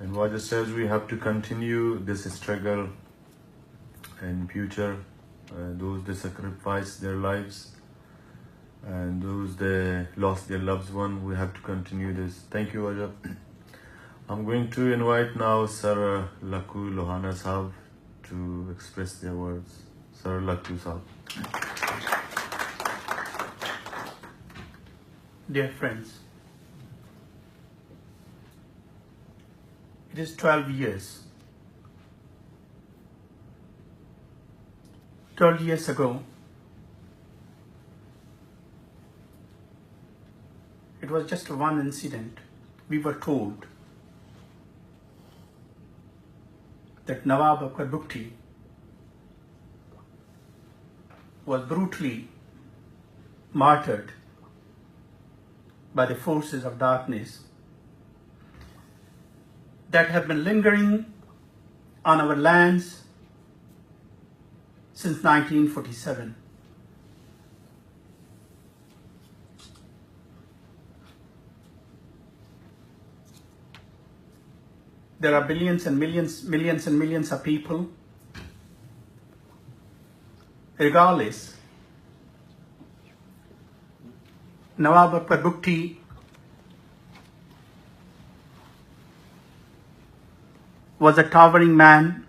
And Wajah says we have to continue this struggle in future. Those they sacrifice their lives and those they lost their loved one, we have to continue this. Thank you, Wajah. I'm going to invite now Sir Laku Lohana Sahab to express their words. Sir Laku Sahab. Dear friends, it is 12 years. 12 years ago, it was just one incident. We were told that Nawab Akbar Bugti was brutally martyred by the forces of darkness that have been lingering on our lands since 1947. There are millions and millions of people, regardless. Nawab Akbar Bugti was a towering man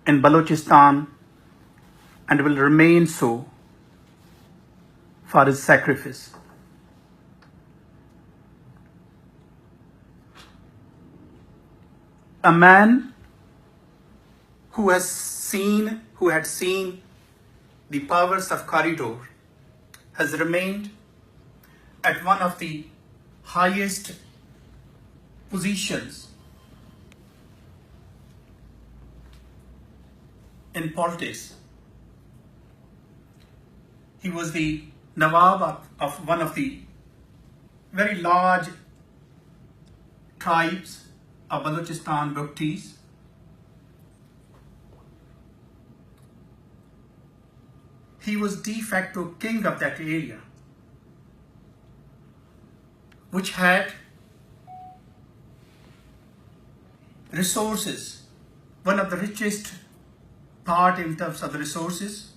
in Balochistan and will remain so for his sacrifice. A man who had seen the powers of corridor has remained at one of the highest positions in politics. He was the Nawab of one of the very large tribes of Balochistan Bugtis. He was de facto king of that area, which had resources, one of the richest part in terms of the resources,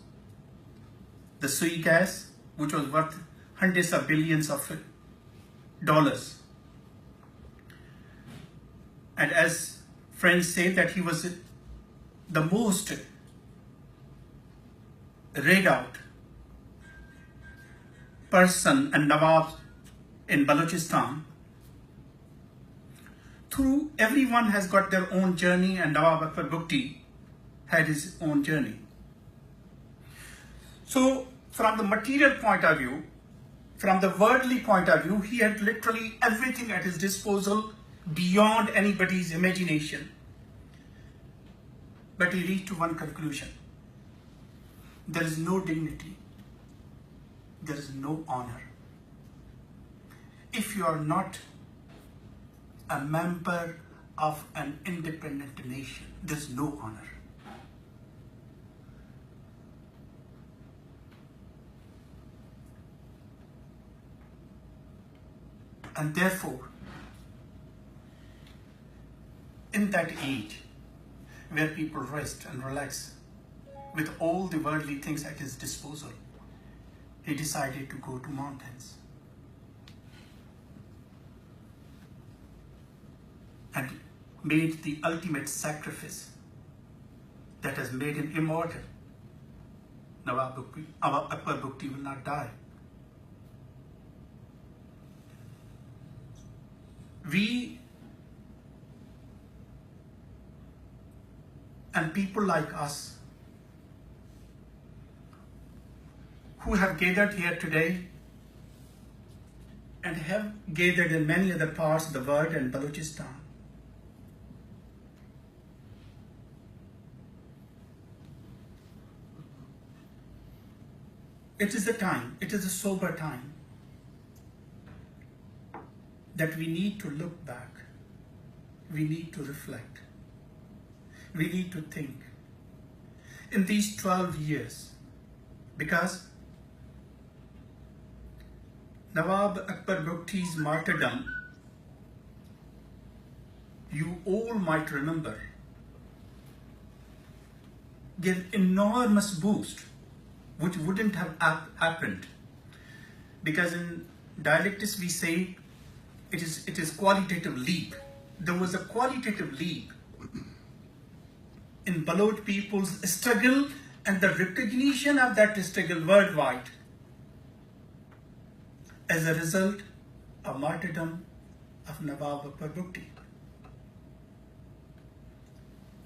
the Sui gas, which was worth hundreds of billions of dollars. And as friends say, that he was the most read out person and Nawab in Balochistan. Through everyone has got their own journey, and Nawab Akbar Bugti had his own journey. So from the material point of view, from the worldly point of view, he had literally everything at his disposal beyond anybody's imagination. But he reached to one conclusion: there is no dignity, there is no honor if you are not a member of an independent nation. There is no honor. And therefore, in that age where people rest and relax with all the worldly things at his disposal, he decided to go to mountains and made the ultimate sacrifice that has made him immortal. Nawab Akbar Bugti will not die. We and people like us who have gathered here today and have gathered in many other parts of the world and Balochistan, it is a time, it is a sober time, that we need to look back, we need to reflect, we need to think. In these 12 years, because Nawab Akbar Bugti's martyrdom you all might remember, gave enormous boost, which wouldn't have happened, because in dialectics we say it is qualitative leap. There was a qualitative leap in Baloch people's struggle and the recognition of that struggle worldwide as a result of martyrdom of Nawab Akbar Bhutto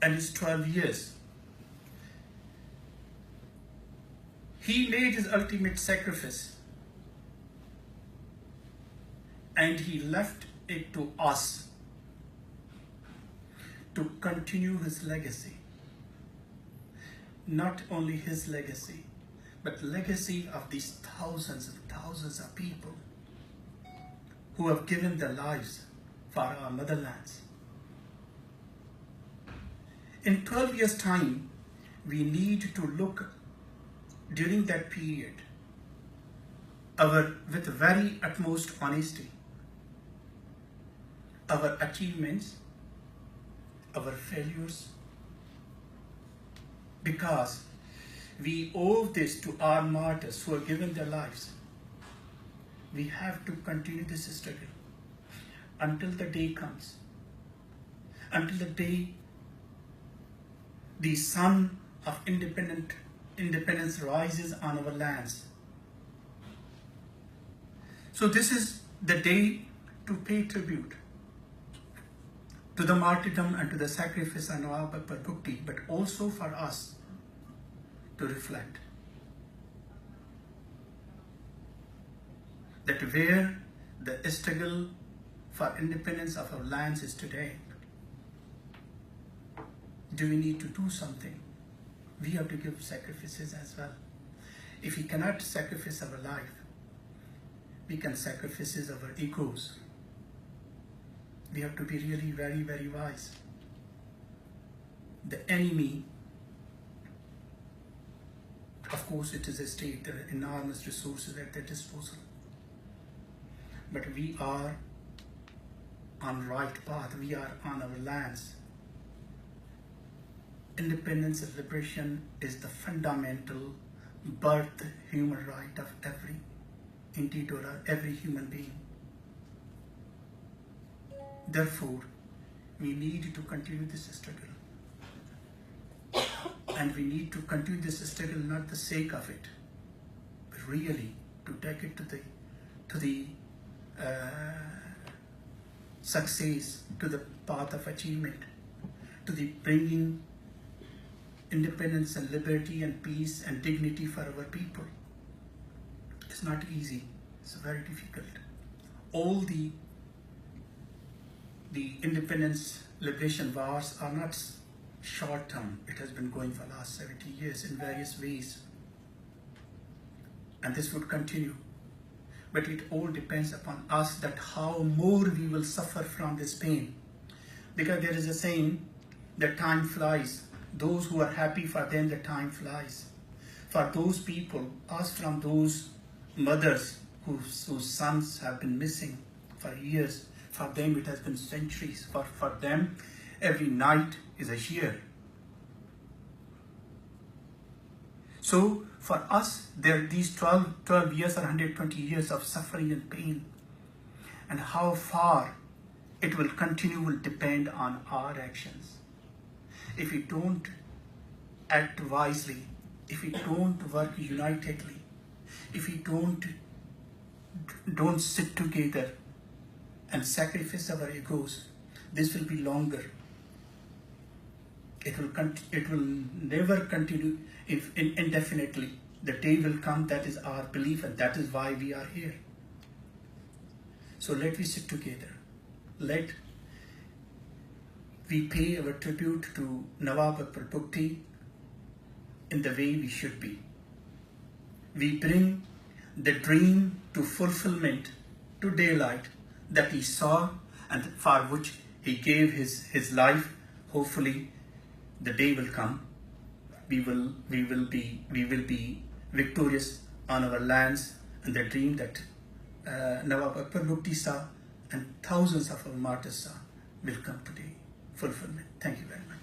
and his 12 years. He made his ultimate sacrifice and he left it to us to continue his legacy. Not only his legacy, but legacy of these thousands and thousands of people who have given their lives for our motherlands. In 12 years' time, we need to look during that period with very utmost honesty, our achievements, our failures, because we owe this to our martyrs who have given their lives. We have to continue this struggle until the day comes, until the day the sun of independence rises on our lands. So this is the day to pay tribute to the martyrdom and to the sacrifice of Nawab Akbar Bhutto, but also for us to reflect that where the struggle for independence of our lands is today, do we need to do something? We have to give sacrifices as well. If we cannot sacrifice our life, we can sacrifice our egos. We have to be really very, very wise. The enemy, of course, it is a state, there are enormous resources at their disposal. But we are on right path, we are on our lands. Independence and liberation is the fundamental birth human right of every individual, every human being. Therefore, we need to continue this struggle. And we need to continue this struggle not the sake of it, but really to take it to the success, to the path of achievement, to the bringing independence and liberty and peace and dignity for our people. It's not easy, it's very difficult. All the independence liberation wars are not short term. It has been going for the last 70 years in various ways. And this would continue. But it all depends upon us that how more we will suffer from this pain. Because there is a saying that time flies. Those who are happy, for them the time flies. For those people, us from those mothers whose sons have been missing for years, for them it has been centuries. For them, every night is a year. So for us, these 12 years or 120 years of suffering and pain, and how far it will continue will depend on our actions. If we don't act wisely, if we don't work unitedly, if we don't sit together and sacrifice our egos, this will be longer. It will never continue indefinitely. The day will come, that is our belief, and that is why we are here. So let we sit together. Let we pay our tribute to Nawab Akbar Bhutto in the way we should be. We bring the dream to fulfillment, to daylight that he saw and for which he gave his life. Hopefully the day will come. We will be victorious on our lands, and the dream that Nawab Akbar Bhutto saw and thousands of our martyrs saw will come to the fulfillment. Thank you very much.